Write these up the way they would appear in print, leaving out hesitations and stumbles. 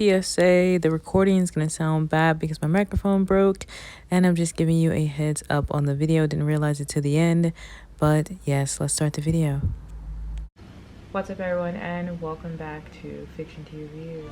PSA, the recording is going to sound bad because my microphone broke, and I'm just giving you a heads up on the video. Didn't realize it to the end, but yes, let's start the video. What's up, everyone, and welcome back to Fiction TV.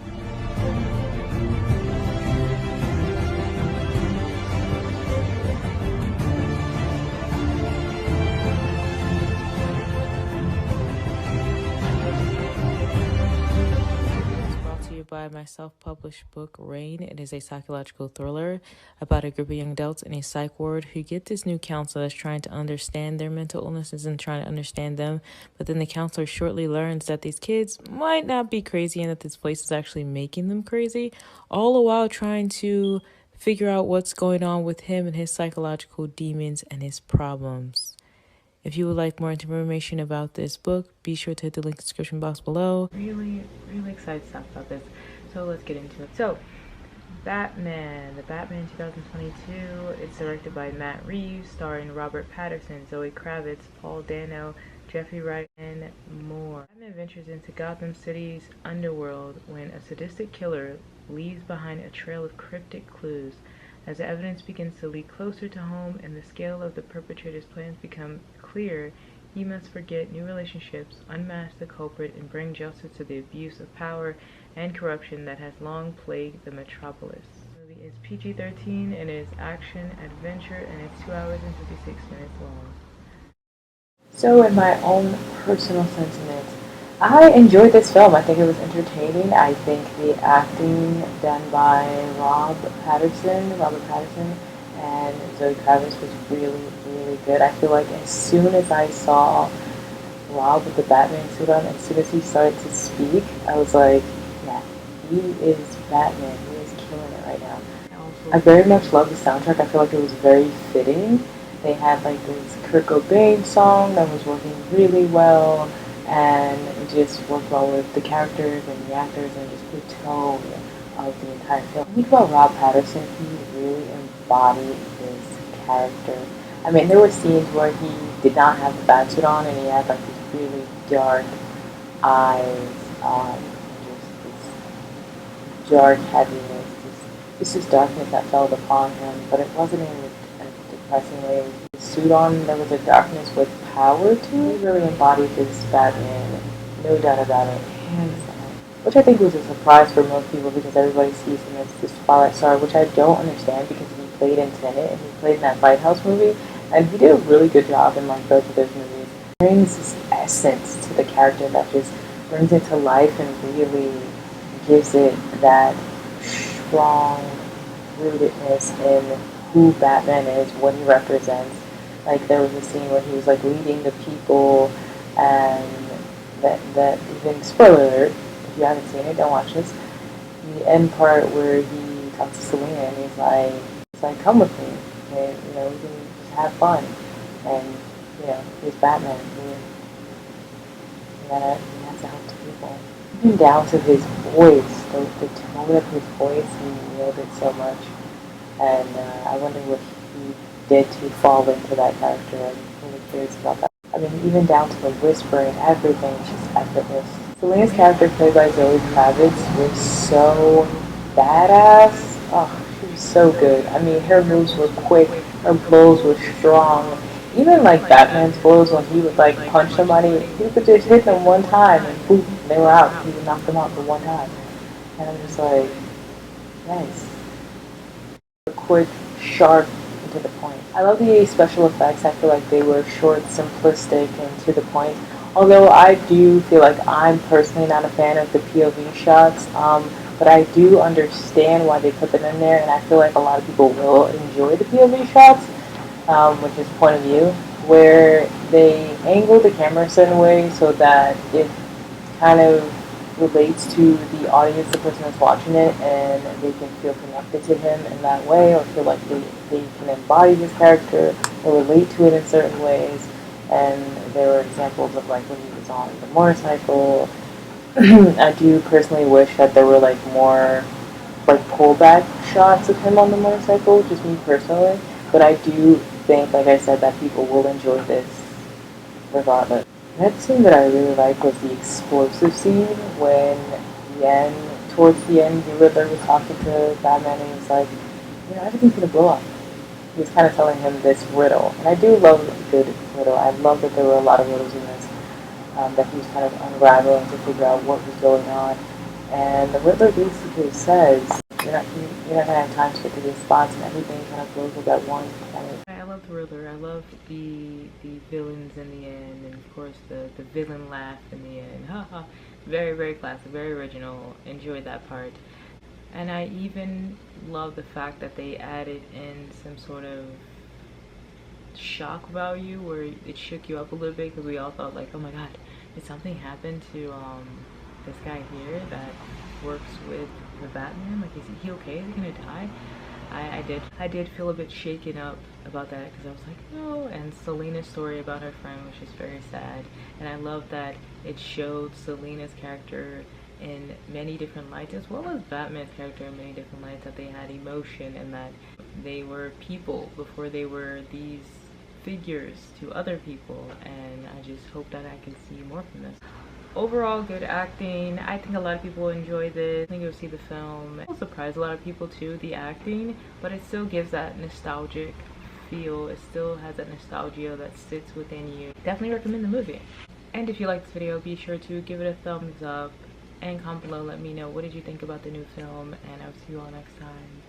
By my self-published book Rain. It is a psychological thriller about a group of young adults in a psych ward who get this new counselor that's trying to understand their mental illnesses and trying to understand them, but then the counselor shortly learns that these kids might not be crazy and that this place is actually making them crazy, all the while trying to figure out what's going on with him and his psychological demons and his problems. If you would like more information about this book, be sure to hit the link in the description box below. Really excited to talk about this, so let's get into it. So, Batman, the Batman 2022, it's directed by Matt Reeves, starring Robert Pattinson, zoekravitz, Paul Dano, Jeffrey Wright, and more. Batman ventures into Gotham City's underworld when a sadistic killer leaves behind a trail of cryptic clues. As the evidence begins to lead closer to home and the scale of the perpetrator's plans become clear, he must forget new relationships, unmask the culprit, and bring justice to the abuse of power and corruption that has long plagued the metropolis. The movie is PG-13 and is action, adventure, and it's 2 hours and 56 minutes long. So in my own personal sentiments, I enjoyed this film. I think it was entertaining. I think the acting done by Robert Pattinson, and Zoe Kravitz was really good. I feel like as soon as I saw Rob with the Batman suit on, as soon as he started to speak, I was like, yeah, he is Batman. He is killing it right now. I very much love the soundtrack. I feel like it was very fitting. They had like this Kurt Cobain song that was working really well, and it just worked well with the characters and the actors and just the tone of the entire film. When you think about Rob Pattinson, he really embodied his character. I mean, there were scenes where he did not have the bat suit on and he had like these really dark eyes, just this dark heaviness, this darkness that fell upon him, but it wasn't in a depressing way. With the suit on, there was a darkness with power to it. He really embodied this Batman, no doubt about it, hands down. Which I think was a surprise for most people because everybody sees him as this Twilight star, which I don't understand because he played in Tenet and he played in that Lighthouse movie, and he did a really good job in like both of those movies. He brings this essence to the character that just brings it to life and really gives it that strong rootedness in who Batman is, what he represents. Like there was a scene where he was like leading the people, and that even, spoiler alert, if you haven't seen it, don't watch this. The end part where he talks to Selena and he's like, come with me, and we can just have fun. And he's Batman. He has to help the people. Even down to his voice, the tone of his voice, he nailed it so much. And I wonder what he did to fall into that character. I'm really curious about that. I mean, even down to the whispering, everything is just effortless. Selena's character, played by Zoe Kravitz, was so badass. Oh, she was so good. I mean, her moves were quick, her blows were strong. Even like Batman's blows, when he would like punch somebody, he could just hit them one time and boom, they were out. He would knock them out for one time. And I'm just like, nice. Quick, sharp, and to the point. I love the special effects. I feel like they were short, simplistic, and to the point. Although I do feel like I'm personally not a fan of the POV shots, but I do understand why they put them in there, and I feel like a lot of people will enjoy the POV shots, which is point of view, where they angle the camera a certain way so that it kind of relates to the audience, the person that's watching it, and they can feel connected to him in that way, or feel like they can embody his character or relate to it in certain ways. And there were examples of like when he was on the motorcycle. I do personally wish that there were like more like pullback shots of him on the motorcycle, just me personally. But I do think, like I said, that people will enjoy this regardless. That scene that I really liked was the explosive scene when Yen towards the end, the Riddler was talking to Batman and he was like, you know, everything's gonna blow up. He was kind of telling him this riddle. And I do love a good riddle. I love that there were a lot of riddles in this, that he was kind of unraveling to figure out what was going on. And the Riddler basically says, you're not gonna have time to get to this spots, and everything kind of blows up at one point. I love the Riddler. I love the villains in the end, and of course the villain laugh in the end. Haha. Very, very classic, very original. Enjoyed that part. And I even love the fact that they added in some sort of shock value where it shook you up a little bit, because we all thought like, oh my god, did something happen to this guy here that works with the Batman? Like, is he okay? Is he gonna die? I did feel a bit shaken up about that, because I was like, no. And Selina's story about her friend was just very sad, and I love that it showed Selina's character in many different lights, as well as Batman's character in many different lights, that they had emotion and that they were people before they were these figures to other people. And I just hope that I can see more from this. Overall, good acting. I think a lot of people enjoy this. I think you'll see the film. It will surprise a lot of people too, the acting, but it still gives that nostalgic feel. It still has that nostalgia that sits within you. Definitely recommend the movie. And if you like this video, be sure to give it a thumbs up and comment below. Let me know what did you think about the new film, and I'll see you all next time.